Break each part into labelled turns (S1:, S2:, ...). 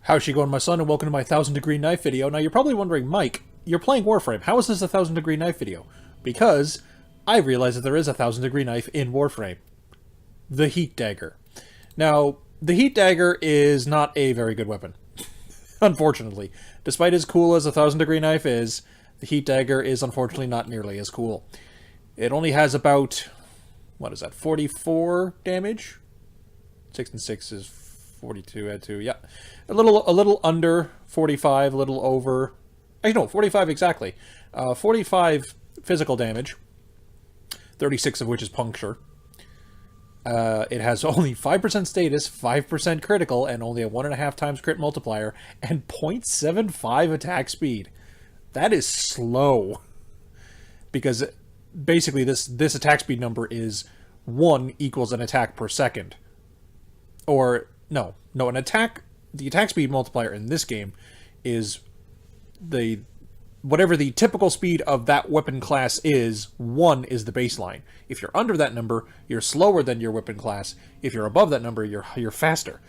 S1: How's she going, my son, and welcome to my 1,000 Degree Knife video. Now, you're probably wondering, Mike, you're playing Warframe. How is this a 1,000 Degree Knife video? Because I realize that there is a 1,000 Degree Knife in Warframe. The Heat Dagger. Now, the Heat Dagger is not a very good weapon. Unfortunately. Despite as cool as a 1,000 Degree Knife is, the Heat Dagger is unfortunately not nearly as cool. It only has about, 44 damage? 6 and 6 is 42, add 2, yeah. A little under 45, a little over... Actually, no, 45 exactly. 45 physical damage, 36 of which is puncture. It has only 5% status, 5% critical, and only a 1.5 times crit multiplier, and 0.75 attack speed. That is slow. Because basically this attack speed number is 1 equals an attack per second. Or, no, the attack speed multiplier in this game is whatever the typical speed of that weapon class is, 1 is the baseline. If you're under that number, you're slower than your weapon class. If you're above that number, you're faster.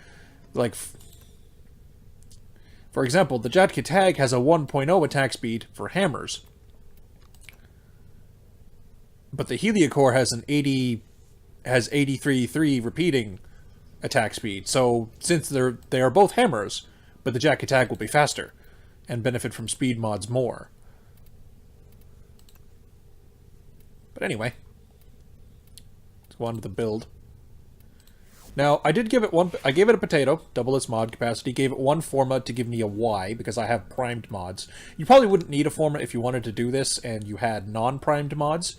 S1: Like, for example, the Jat-Katag has a 1.0 attack speed for hammers. But the Heliacore has an 83.3 repeating attack speed. So since they are both hammers, but the Jat-Katag will be faster and benefit from speed mods more. But anyway, let's go on to the build. Now, I gave it a potato, double its mod capacity, gave it 1 forma to give me a Y, because I have primed mods. You probably wouldn't need a forma if you wanted to do this and you had non-primed mods.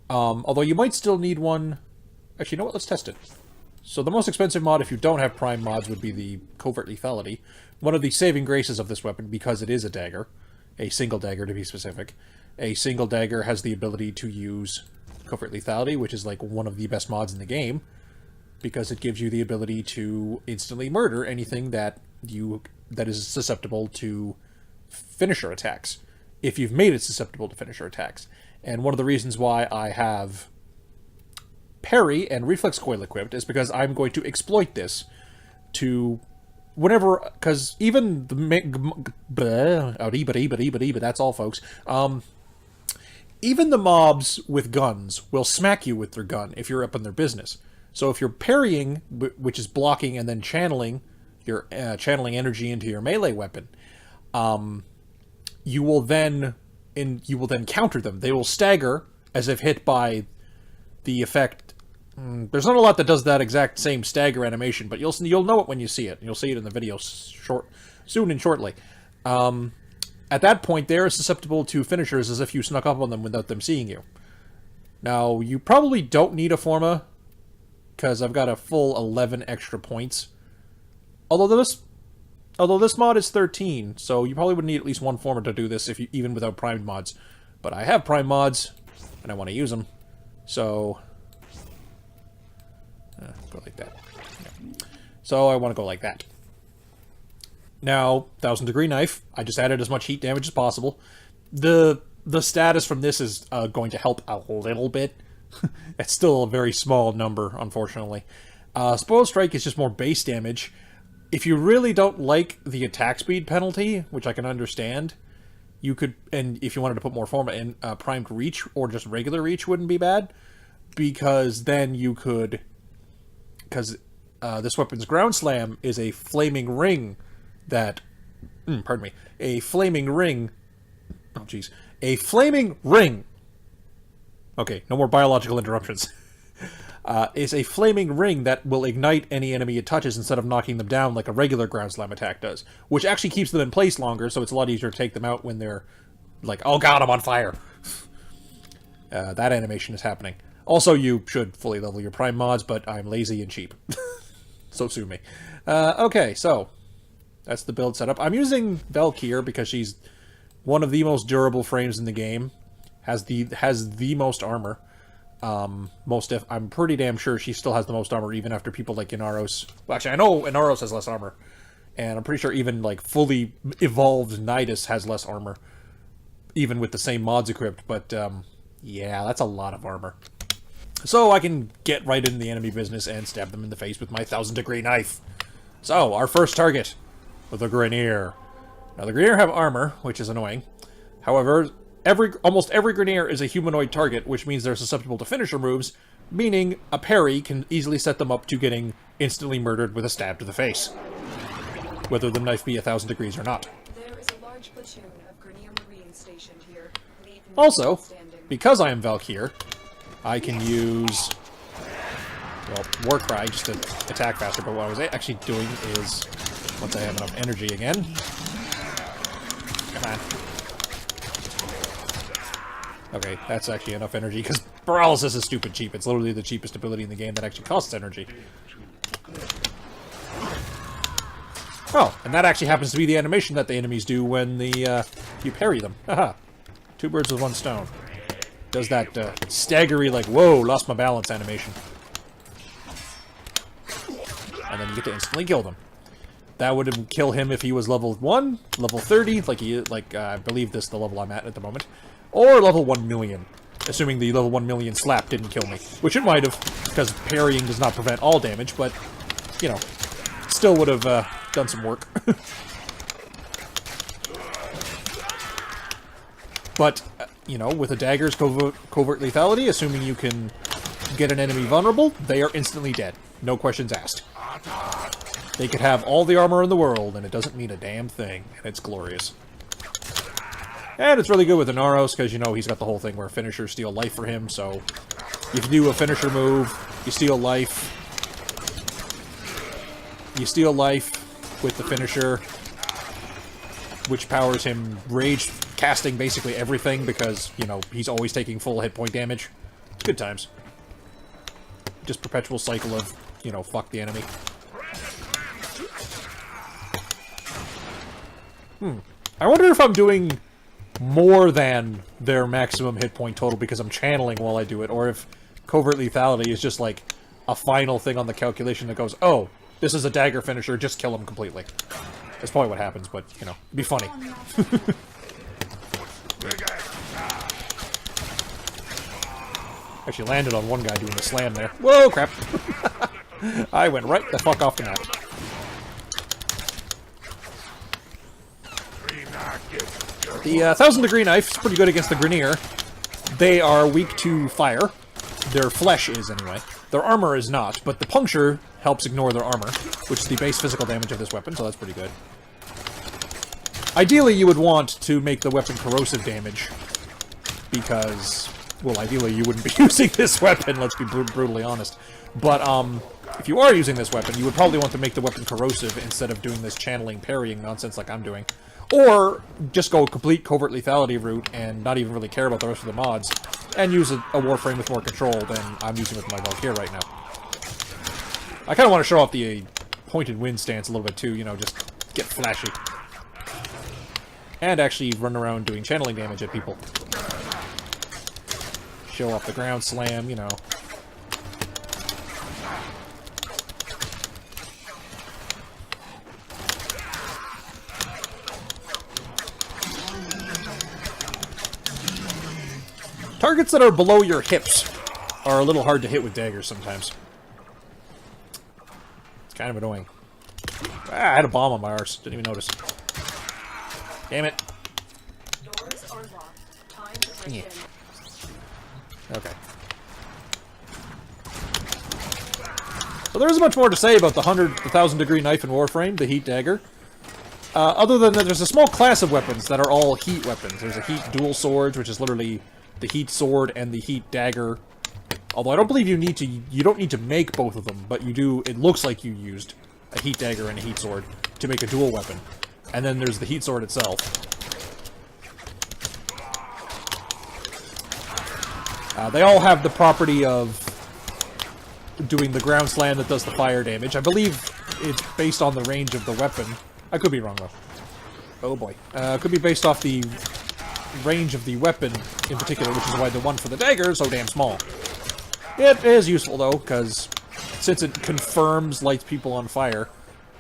S1: Although you might still need one... Actually, you know what? Let's test it. So the most expensive mod, if you don't have prime mods, would be the Covert Lethality. One of the saving graces of this weapon, because it is a dagger, a single dagger to be specific, a single dagger has the ability to use Covert Lethality, which is like one of the best mods in the game, because it gives you the ability to instantly murder anything that is susceptible to finisher attacks, if you've made it susceptible to finisher attacks. And one of the reasons why I have parry and reflex coil equipped is because I'm going to exploit this to whenever, because even the that's all, folks. Even the mobs with guns will smack you with their gun if you're up in their business. So if you're parrying, which is blocking and then channeling your channeling energy into your melee weapon, you will then counter them. They will stagger as if hit by the effect. There's not a lot that does that exact same stagger animation, but you'll know it when you see it. You'll see it in the video soon and shortly. At that point, they're as susceptible to finishers as if you snuck up on them without them seeing you. Now, you probably don't need a forma, because I've got a full 11 extra points. Although this mod is 13, so you probably would need at least 1 forma to do this, even without primed mods. But I have primed mods, and I want to use them, so go like that. Yeah. So I want to go like that. Now, 1,000 Degree Knife. I just added as much heat damage as possible. The status from this is going to help a little bit. It's still a very small number, unfortunately. Spoil Strike is just more base damage. If you really don't like the attack speed penalty, which I can understand, you could, and if you wanted to put more forma in, primed reach or just regular reach wouldn't be bad, because then you could, because this weapon's ground slam is a flaming ring that, a flaming ring, a flaming ring, okay, no more biological interruptions, is a flaming ring that will ignite any enemy it touches instead of knocking them down like a regular ground slam attack does, which actually keeps them in place longer, so it's a lot easier to take them out when they're like, oh god, I'm on fire. That animation is happening. Also, you should fully level your prime mods, but I'm lazy and cheap. So sue me. Okay, so that's the build setup. I'm using Valkyr because she's one of the most durable frames in the game. Has the most armor. I'm pretty damn sure she still has the most armor, even after people like Inaros. Well, actually, I know Inaros has less armor, and I'm pretty sure even like fully evolved Nidus has less armor, even with the same mods equipped. But yeah, that's a lot of armor. So I can get right into the enemy business and stab them in the face with my 1,000 Degree Knife. So, our first target. with the Grineer. Now, the Grineer have armor, which is annoying. However, almost every Grineer is a humanoid target, which means they're susceptible to finisher moves, meaning a parry can easily set them up to getting instantly murdered with a stab to the face, whether the knife be 1,000 degrees or not.
S2: There is a large platoon of Grineer Marines stationed here.
S1: Also, because I am Valkyr, I can use, well, Warcry just to attack faster, but what I was actually doing is, once I have enough energy again... Come on. Okay, that's actually enough energy, because paralysis is stupid cheap. It's literally the cheapest ability in the game that actually costs energy. Oh, and that actually happens to be the animation that the enemies do when you parry them. Haha. 2 birds with 1 stone. Does that staggery, like, whoa, lost my balance animation. And then you get to instantly kill them. That would kill him if he was level 1, level 30, I believe this is the level I'm at the moment, or level 1 million, assuming the level 1 million slap didn't kill me, which it might have, because parrying does not prevent all damage, but, you know, still would have done some work. But, you know, with a dagger's covert lethality, assuming you can get an enemy vulnerable, they are instantly dead. No questions asked. They could have all the armor in the world, and it doesn't mean a damn thing, and it's glorious. And it's really good with Inaros, because, you know, he's got the whole thing where finishers steal life for him, so if you do a finisher move, you steal life. You steal life with the finisher, which powers him rage casting basically everything, because, you know, he's always taking full hit point damage. It's good times. Just perpetual cycle of, you know, fuck the enemy. I wonder if I'm doing more than their maximum hit point total because I'm channeling while I do it, or if covert lethality is just like a final thing on the calculation that goes, oh, this is a dagger finisher, just kill him completely. That's probably what happens, but, you know, it'd be funny. Actually landed on one guy doing the slam there. Whoa, crap! I went right the fuck off the map. The 1,000 degree knife is pretty good against the Grineer. They are weak to fire. Their flesh is, anyway. Their armor is not, but the puncture helps ignore their armor, which is the base physical damage of this weapon, so that's pretty good. Ideally, you would want to make the weapon corrosive damage, because, well, ideally you wouldn't be using this weapon, let's be brutally honest. But, if you are using this weapon, you would probably want to make the weapon corrosive instead of doing this channeling, parrying nonsense like I'm doing. Or just go a complete covert lethality route and not even really care about the rest of the mods, and use a Warframe with more control than I'm using with my Valkyr right now. I kind of want to show off the pointed wind stance a little bit too, you know, just get flashy. And actually run around doing channeling damage at people. Show off the ground slam, you know. Targets that are below your hips are a little hard to hit with daggers sometimes. It's kind of annoying. Ah, I had a bomb on my arse. Didn't even notice. Damn it.
S2: Doors are locked. Time to break in.
S1: Okay. So there isn't much more to say about the 1,000 degree knife in Warframe, the heat dagger. Other than that, there's a small class of weapons that are all heat weapons. There's a heat dual swords, which is literally the heat sword and the heat dagger. Although I don't believe you don't need to make both of them, but you do, it looks like you used a heat dagger and a heat sword to make a dual weapon. And then there's the heat sword itself. They all have the property of doing the ground slam that does the fire damage. I believe it's based on the range of the weapon. I could be wrong, though. Oh boy. Could be based off the range of the weapon in particular, which is why the one for the dagger is so damn small. It is useful, though, because since it confirms lights people on fire,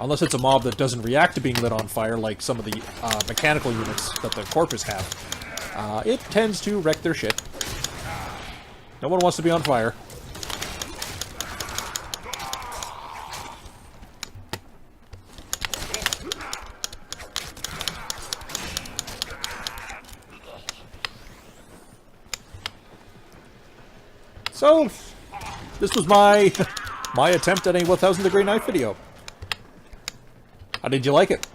S1: unless it's a mob that doesn't react to being lit on fire, like some of the mechanical units that the Corpus have, it tends to wreck their shit. No one wants to be on fire. So, this was my my attempt at a 1000 degree knife video. How did you like it?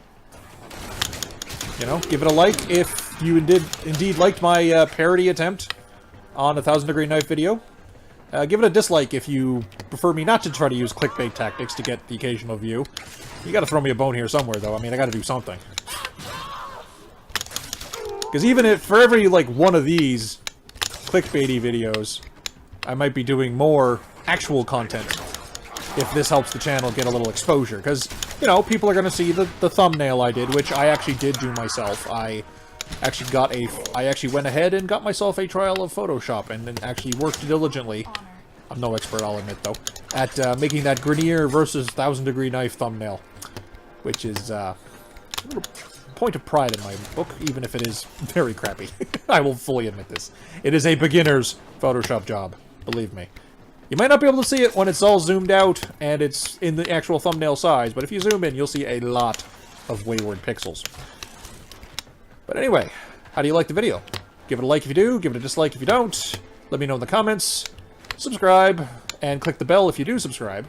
S1: You know, give it a like if you indeed liked my parody attempt on a 1000 degree knife video. Give it a dislike if you prefer me not to try to use clickbait tactics to get the occasional view. You gotta throw me a bone here somewhere, though. I mean, I gotta do something. Because even if, for every, like, one of these clickbaity videos, I might be doing more actual content if this helps the channel get a little exposure. Because, you know, people are gonna see the thumbnail I did, which I actually did do myself. I actually went ahead and got myself a trial of Photoshop and then actually worked diligently. I'm no expert, I'll admit, though, at making that Grenier versus 1000 degree knife thumbnail, which is a little point of pride in my book, even if it is very crappy. I will fully admit this. It is a beginner's Photoshop job, believe me. You might not be able to see it when it's all zoomed out and it's in the actual thumbnail size, but if you zoom in, you'll see a lot of wayward pixels. But anyway, how do you like the video? Give it a like if you do, give it a dislike if you don't. Let me know in the comments. Subscribe, and click the bell if you do subscribe.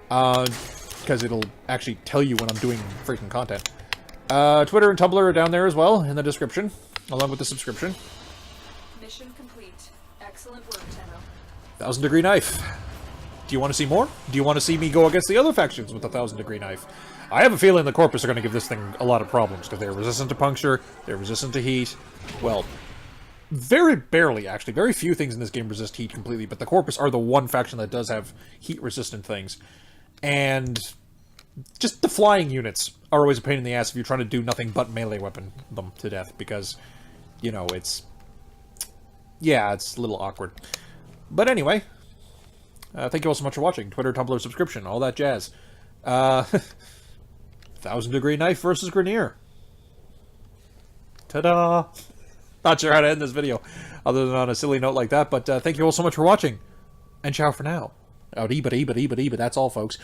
S1: Because it'll actually tell you when I'm doing freaking content. Twitter and Tumblr are down there as well, in the description, along with the subscription.
S2: Mission complete. Excellent work, Tenno.
S1: 1000 degree knife. Do you want to see more? Do you want to see me go against the other factions with the 1000 degree knife? I have a feeling the Corpus are going to give this thing a lot of problems, because they're resistant to puncture, they're resistant to heat. Well, very barely, actually. Very few things in this game resist heat completely, but the Corpus are the one faction that does have heat-resistant things. And just the flying units are always a pain in the ass if you're trying to do nothing but melee weapon them to death, because, you know, it's... yeah, it's a little awkward. But anyway, thank you all so much for watching. Twitter, Tumblr, subscription, all that jazz. 1000 degree knife versus Grenier. Ta-da! Not sure how to end this video, other than on a silly note like that, but thank you all so much for watching, and ciao for now. But that's all, folks.